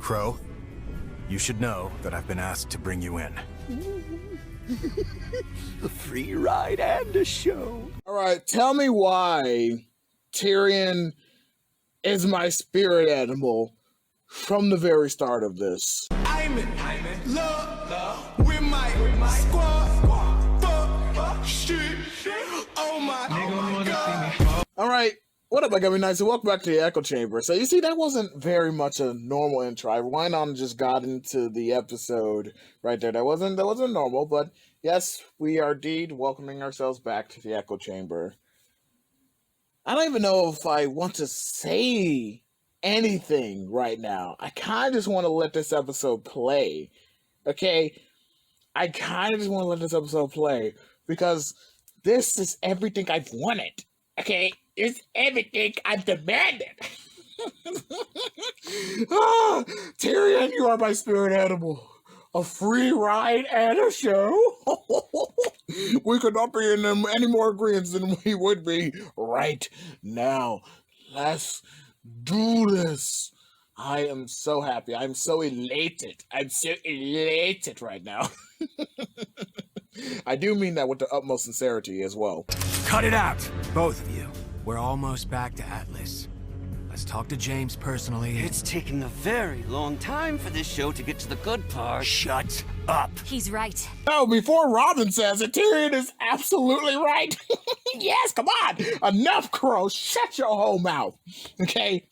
Crow, you should know that I've been asked to bring you in. A free ride and a show. Alright, tell me why Tyrion is my spirit animal from the very start of this. I'm in love with my squad. Fuck, shit. Oh my God. Alright, what up, my Gummy Knights, and welcome back to the Echo Chamber. So you see, that wasn't very much a normal intro. I went on and just got into the episode right there. That wasn't normal, but yes, we are indeed welcoming ourselves back to the Echo Chamber. I don't even know if I want to say anything right now. I kind of just want to let this episode play. Okay? I kind of just want to let this episode play because this is everything I've wanted. Okay? It's everything I've demanded. Tyrion, you are my spirit animal. A free ride and a show? We could not be in any more agreement than we would be right now. Let's do this. I am so happy. I'm so elated. I'm so elated right now. I do mean that with the utmost sincerity as well. Cut it out, both of you. We're almost back to Atlas. Let's talk to James personally. It's taken a very long time for this show to get to the good part. Shut up. He's right. No, before Robin says it, Tyrion is absolutely right. Yes, come on. Enough, Crow. Shut your whole mouth. Okay?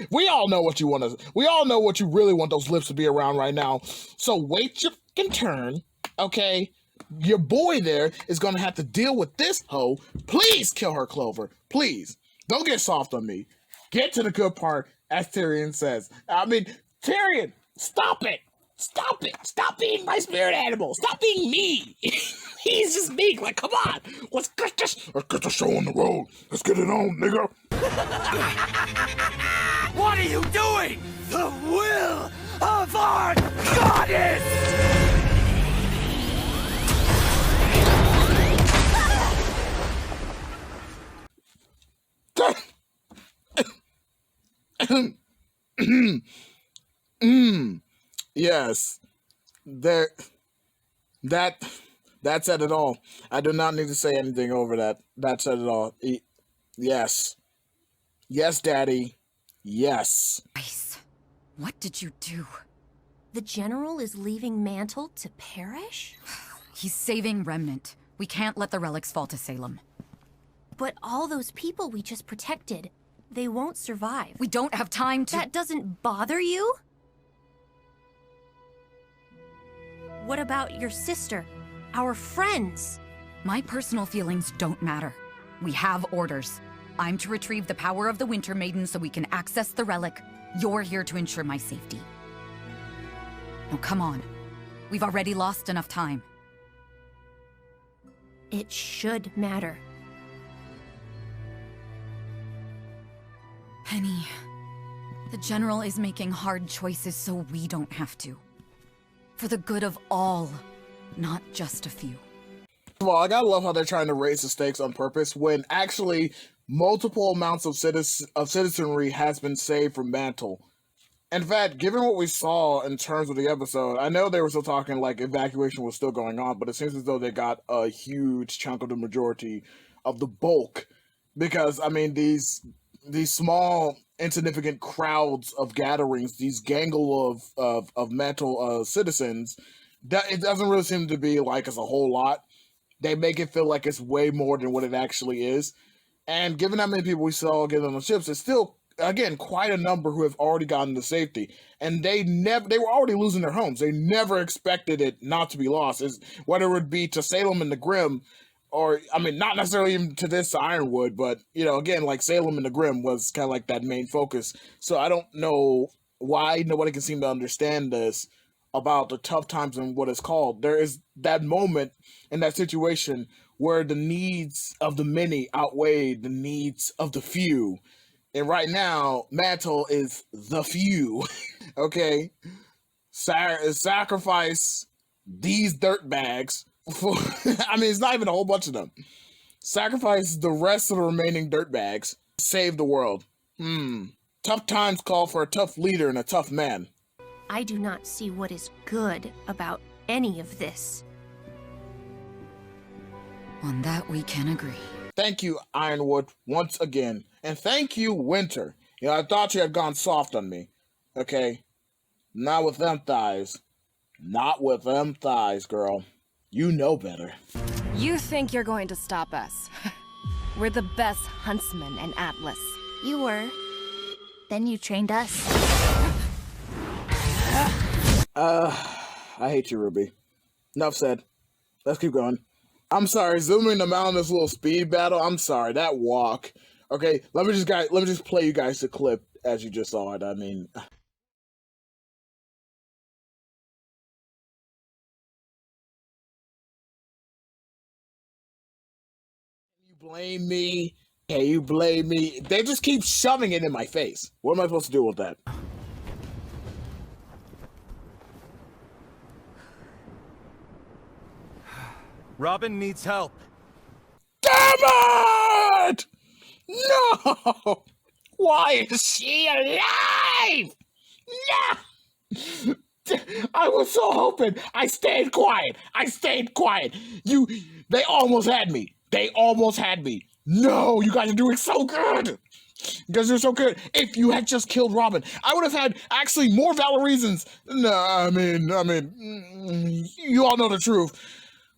We all know what you want to... We all know what you really want those lips to be around right now. So wait your fucking turn, okay? Your boy there is going to have to deal with this hoe. Please kill her, Clover. Please. Don't get soft on me. Get to the good part, as Tyrion says. I mean, Tyrion, stop it. Stop it. Stop being my spirit animal. Stop being me. He's just me. Like, come on. Let's get the show on the road. Let's get it on, nigga. What are you doing? The will of our goddess! Yes, that said it all. I do not need to say anything over that. That said it all. Yes, Daddy. Yes. Ice, what did you do? The General is leaving Mantle to perish? He's saving Remnant. We can't let the relics fall to Salem. But all those people we just protected, they won't survive. We don't have time to— That doesn't bother you? What about your sister? Our friends? My personal feelings don't matter. We have orders. I'm to retrieve the power of the Winter Maiden so we can access the relic. You're here to ensure my safety. Now come on. We've already lost enough time. It should matter. Penny, the General is making hard choices so we don't have to. For the good of all, not just a few. Well, I gotta love how they're trying to raise the stakes on purpose when actually multiple amounts of citizenry has been saved from Mantle. In fact, given what we saw in terms of the episode, I know they were still talking like evacuation was still going on, but it seems as though they got a huge chunk of the majority of the bulk. Because, I mean, these small, insignificant crowds of gatherings, these gangle of Mantle citizens, that it doesn't really seem to be like it's a whole lot. They make it feel like it's way more than what it actually is. And given how many people we saw get on the ships, it's still, again, quite a number who have already gotten to safety. And they were already losing their homes. They never expected it not to be lost. Whether it would be to Salem and the Grim, or, I mean, not necessarily even to this Ironwood, but, you know, again, like Salem and the Grim was kind of like that main focus. So I don't know why nobody can seem to understand this about the tough times and what it's called. There is that moment in that situation where the needs of the many outweigh the needs of the few. And right now, Mantle is the few. Okay? Sacrifice these dirtbags. I mean, it's not even a whole bunch of them. Sacrifice the rest of the remaining dirtbags. Save the world. Tough times call for a tough leader and a tough man. I do not see what is good about any of this. On that we can agree. Thank you, Ironwood, once again. And thank you, Winter. You know, I thought you had gone soft on me. Okay? Not with them thighs. Not with them thighs, girl. You know better. You think you're going to stop us? We're the best huntsmen in Atlas. You were. Then you trained us. I hate you, Rwby. Enough said. Let's keep going. I'm sorry, zooming them out in this little speed battle. I'm sorry, that walk. Okay, let me just play you guys the clip as you just saw it. I mean, you blame me? Yeah, you blame me. They just keep shoving it in my face. What am I supposed to do with that? Robin needs help. Damn it! No! Why is she alive? No! I was so hoping. I stayed quiet. They almost had me. No, you guys are doing so good. You guys are so good. If you had just killed Robin, I would have had actually more valid reasons. No, I mean, you all know the truth.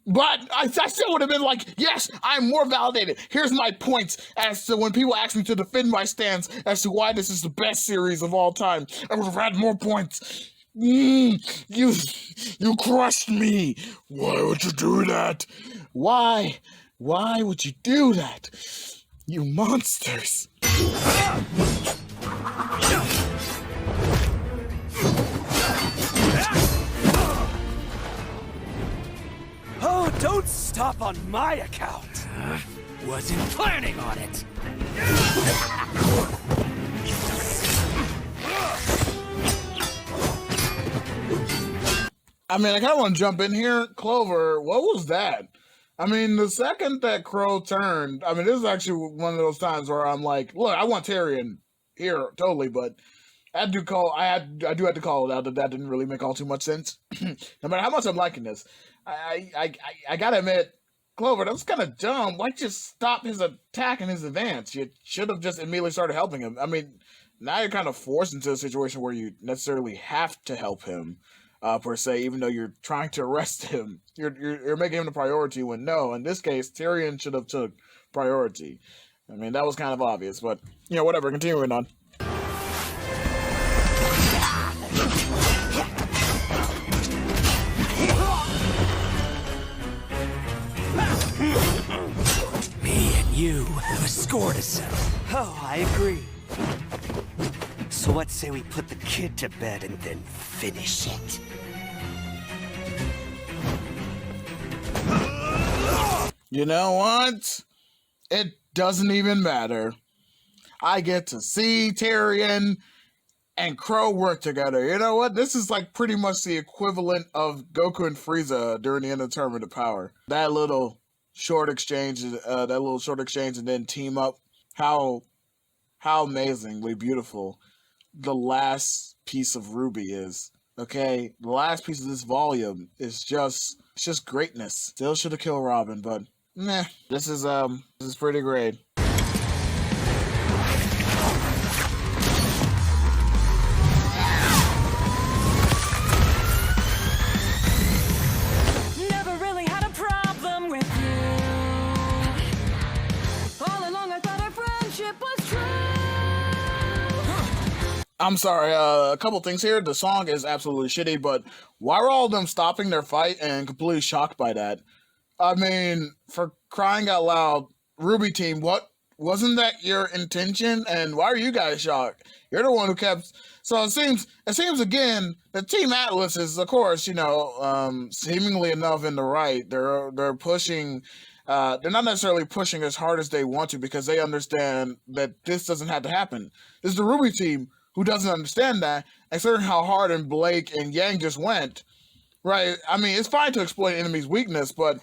But I still would have been like, yes, I'm more validated. Here's my points as to when people ask me to defend my stance as to why this is the best series of all time. I would have had more points. You crushed me. Why would you do that? Why? Why would you do that? You monsters. Oh, don't stop on my account. Wasn't planning on it. I mean, I kind of want to jump in here. Clover, what was that? I mean, the second that Crow turned, I mean, this is actually one of those times where I'm like, look, I want Tyrion here, totally, but I do have to call it out that didn't really make all too much sense. No matter how much I'm liking this, I gotta admit, Clover, that was kind of dumb. Why just stop his attack and his advance? You should have just immediately started helping him. I mean, now you're kind of forced into a situation where you necessarily have to help him, per se, even though you're trying to arrest him. You're making him the priority when no, in this case, Tyrion should have took priority. I mean, that was kind of obvious, but, you know, whatever, continuing on. Me and you have a score to settle. Oh, I agree. So let's say we put the kid to bed and then finish it. You know what? It doesn't even matter. I get to see Tyrion and Crow work together. You know what? This is like pretty much the equivalent of Goku and Frieza during the end of Tournament of Power. That little short exchange, and then team up. How amazingly beautiful the last piece of Rwby is. Okay, the last piece of this volume is just greatness. Still should have killed Robin, but meh. This is pretty great. Never really had a problem with you. All along I thought our friendship was true. I'm sorry, a couple things here. The song is absolutely shitty, but why were all of them stopping their fight and completely shocked by that? I mean, for crying out loud, Rwby team, what? Wasn't that your intention? And why are you guys shocked? You're the one who kept... So it seems again, the Team Atlas is, of course, you know, seemingly enough in the right. They're pushing... they're not necessarily pushing as hard as they want to because they understand that this doesn't have to happen. This is the Rwby team who doesn't understand that, and certain how hard and Blake and Yang just went, right? I mean, it's fine to exploit an enemy's weakness, but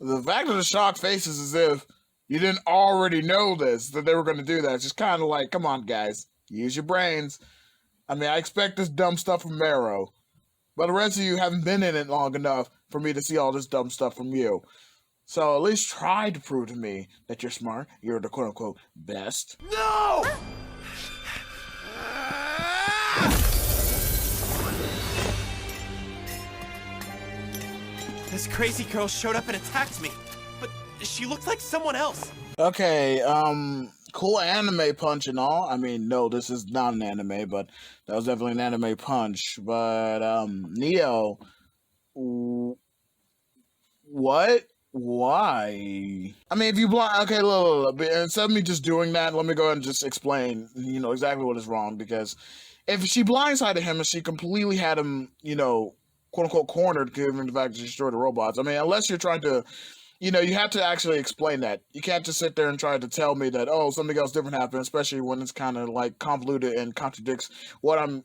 the fact of the shocked faces as if you didn't already know this, that they were going to do that. It's just kind of like, come on, guys, use your brains. I mean, I expect this dumb stuff from Marrow, but the rest of you haven't been in it long enough for me to see all this dumb stuff from you. So at least try to prove to me that you're smart, you're the quote-unquote best. No! This crazy girl showed up and attacked me, but she looked like someone else. Okay, cool anime punch and all. I mean, no, this is not an anime, but that was definitely an anime punch. But, Neo, what? Why? I mean, if you blind, okay, look, instead of me just doing that, let me go ahead and just explain, exactly what is wrong. Because if she blindsided him and she completely had him, quote unquote cornered, given the fact that she destroyed the robots. I mean, unless you're trying to, you have to actually explain that. You can't just sit there and try to tell me that, oh, something else different happened, especially when it's kind of like convoluted and contradicts what I'm,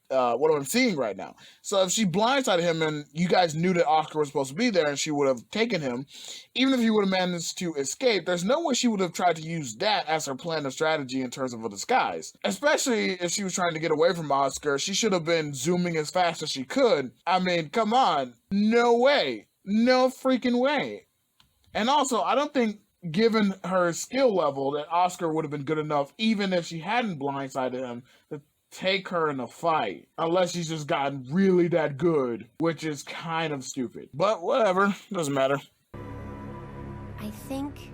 what I'm seeing right now. So if she blindsided him and you guys knew that Oscar was supposed to be there and she would have taken him, even if he would have managed to escape, there's no way she would have tried to use that as her plan of strategy in terms of a disguise. Especially if she was trying to get away from Oscar, she should have been zooming as fast as she could. I mean, come on. No way. No freaking way. And also, I don't think, given her skill level, that Oscar would have been good enough, even if she hadn't blindsided him, to take her in a fight. Unless she's just gotten really that good, which is kind of stupid. But whatever, doesn't matter. I think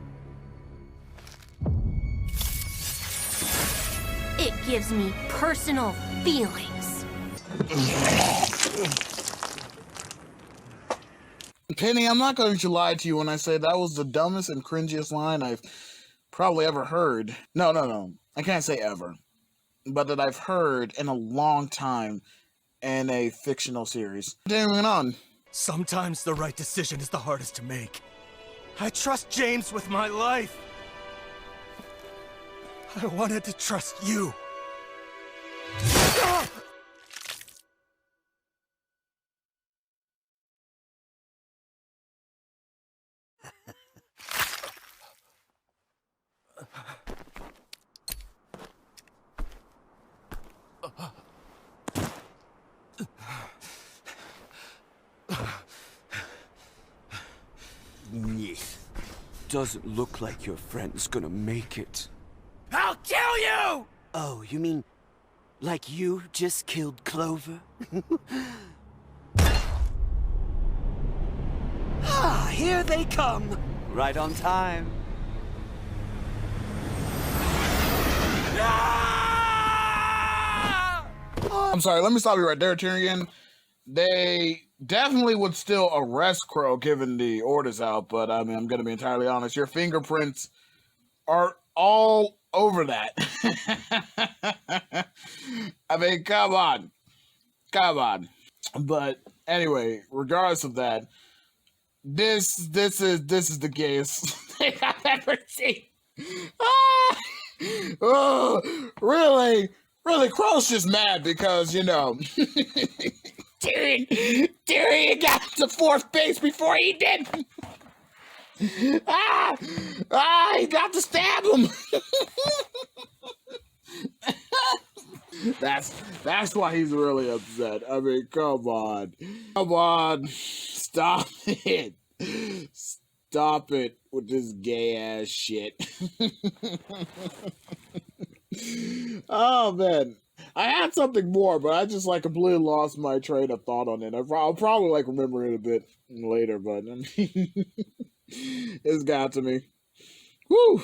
it gives me personal feelings. Penny, I'm not going to lie to you when I say that was the dumbest and cringiest line I've probably ever heard. No. I can't say ever. But that I've heard in a long time in a fictional series. Moving on. Sometimes the right decision is the hardest to make. I trust James with my life. I wanted to trust you. Doesn't look like your friend's gonna make it. I'll kill you! Oh, you mean like you just killed Clover? Ah, here they come. Right on time. I'm sorry, let me stop you right there, Tyrion. They definitely would still arrest Crow given the orders out, but I mean, I'm going to be entirely honest. Your fingerprints are all over that. I mean, come on. But anyway, regardless of that, this is the gayest thing I've ever seen. Oh, really, Crow's just mad because, Tyrion got to fourth base before he did. He got to stab him. That's why he's really upset. I mean, come on, stop it. Stop it with this gay ass shit. Oh man, I had something more, but I just completely lost my train of thought on it. I'll probably remember it a bit later, but I mean, it's got to me. Whew.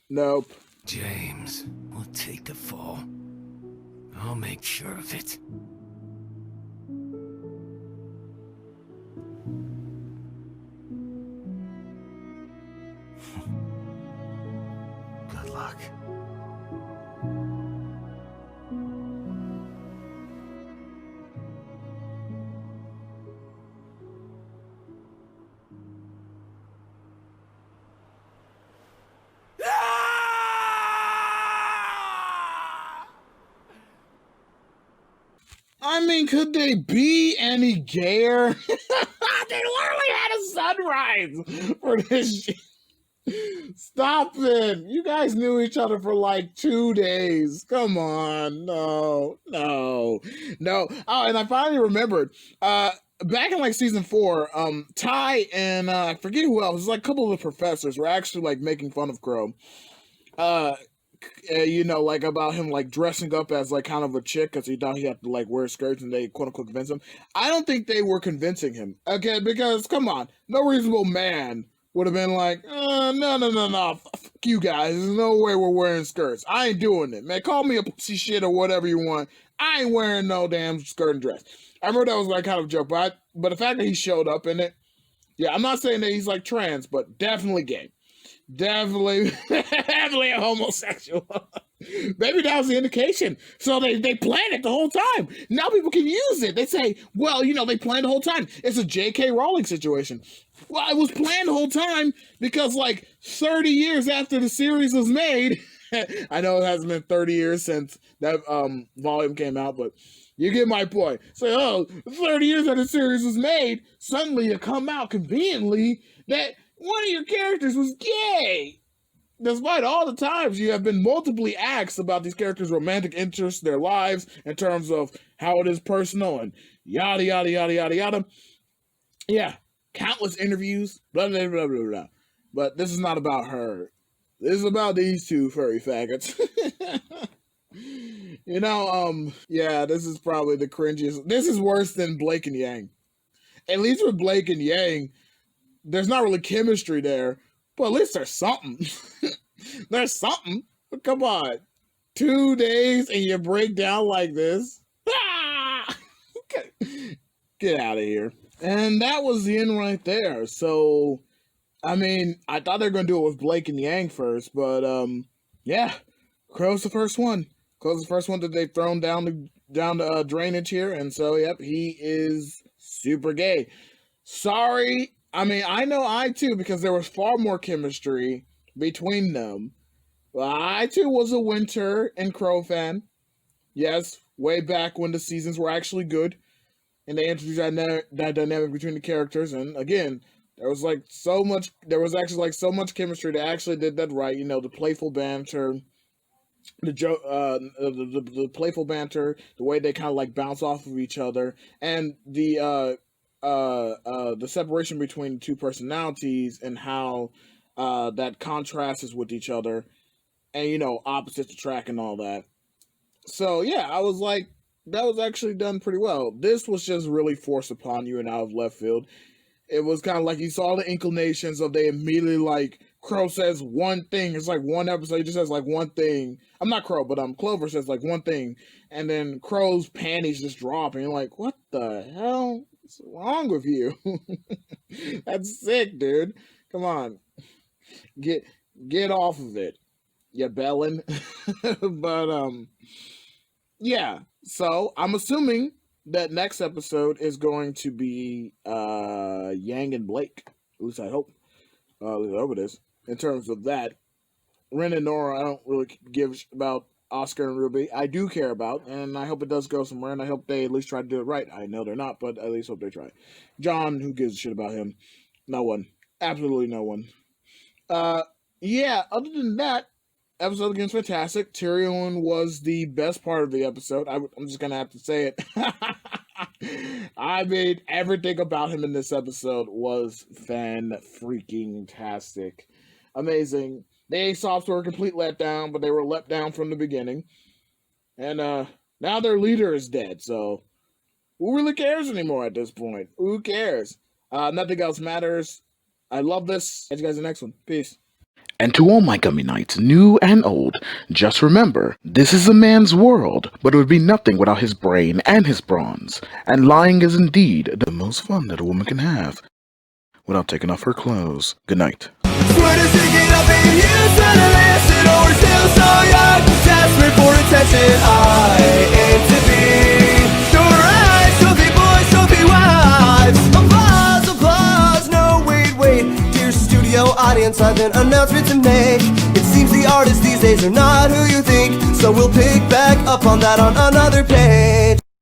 Nope. James will take the fall. I'll make sure of it. Good luck. I mean, could they be any gayer? They literally had a sunrise for this shit. Stop it. You guys knew each other for like 2 days. Come on. No. Oh, and I finally remembered. Back in like season 4, Ty and I forget who else. It was like a couple of the professors were actually like making fun of Crow. Like about him like dressing up as like kind of a chick because he thought he had to like wear skirts, and they quote unquote convince him. I don't think they were convincing him. Okay, because come on, no reasonable man would have been like, no, fuck you guys. There's no way we're wearing skirts. I ain't doing it, man. Call me a pussy shit or whatever you want. I ain't wearing no damn skirt and dress. I remember that was like kind of a joke, but the fact that he showed up in it, yeah, I'm not saying that he's like trans, but definitely gay. Definitely a homosexual. Maybe that was the indication. So they planned it the whole time. Now people can use it. They say, well, they planned the whole time. It's a J.K. Rowling situation. Well, it was planned the whole time because like 30 years after the series was made, I know it hasn't been 30 years since that volume came out, but you get my point. So, 30 years after the series was made, suddenly you come out conveniently that one of your characters was gay. Despite all the times you have been multiply asked about these characters' romantic interests, their lives, in terms of how it is personal, and yada, yada, yada, yada, yada. Yeah, countless interviews, blah, blah, blah, blah, blah. But this is not about her. This is about these two furry faggots. Yeah, this is probably the cringiest. This is worse than Blake and Yang. At least with Blake and Yang, there's not really chemistry there, but at least there's something. There's something. But come on. 2 days and you break down like this? Get out of here. And that was the end right there. So, I mean, I thought they were going to do it with Blake and Yang first, but, yeah. Crow's the first one. Crow's the first one that they've thrown down the drainage here, and so, yep, he is super gay. Sorry. I mean, I know I too, because there was far more chemistry between them. Well, I too was a Winter and Crow fan. Yes, way back when the seasons were actually good, and they introduced that dynamic between the characters. And again, there was actually like so much chemistry. They actually did that right. The playful banter, the playful banter, the way they kind of like bounce off of each other, and the separation between the two personalities and how that contrasts with each other, and opposites attract and all that. So yeah, I was like, that was actually done pretty well. This was just really forced upon you and out of left field. It was kind of like you saw the inclinations of they immediately like Crow says one thing. It's like one episode he just says like one thing. I'm not Crow, but Clover says like one thing, and then Crow's panties just drop, and you're like, what the hell? What's wrong with you? That's sick, dude. Come on. Get off of it, you bellin'. But yeah. So I'm assuming that next episode is going to be Yang and Blake. At least I hope. At least I hope it is. In terms of that, Ren and Nora, I don't really give about Oscar and Rwby. I do care about, and I hope it does go somewhere, and I hope they at least try to do it right. I know they're not, but at least hope they try. John, who gives a shit about him? No one. Absolutely no one. Yeah, other than that, episode again was fantastic. Tyrion was the best part of the episode. I'm just gonna have to say it. I mean, everything about him in this episode was fan-freaking-tastic. Amazing. The Aesop's were a complete letdown, but they were let down from the beginning. And now their leader is dead, so who really cares anymore at this point? Who cares? Nothing else matters. I love this. Catch you guys in the next one. Peace. And to all my Gummy Knights, new and old, just remember, this is a man's world, but it would be nothing without his brain and his bronze. And lying is indeed the most fun that a woman can have, without taking off her clothes. Good night. Sweater sticking up in you, trying to listen, or still so young, desperate for attention. I aim to be your eyes, trophy boys, trophy wives. Applause, applause, no wait, dear studio audience, I've an announcement to make. It seems the artists these days are not who you think, so we'll pick back up on that on another page.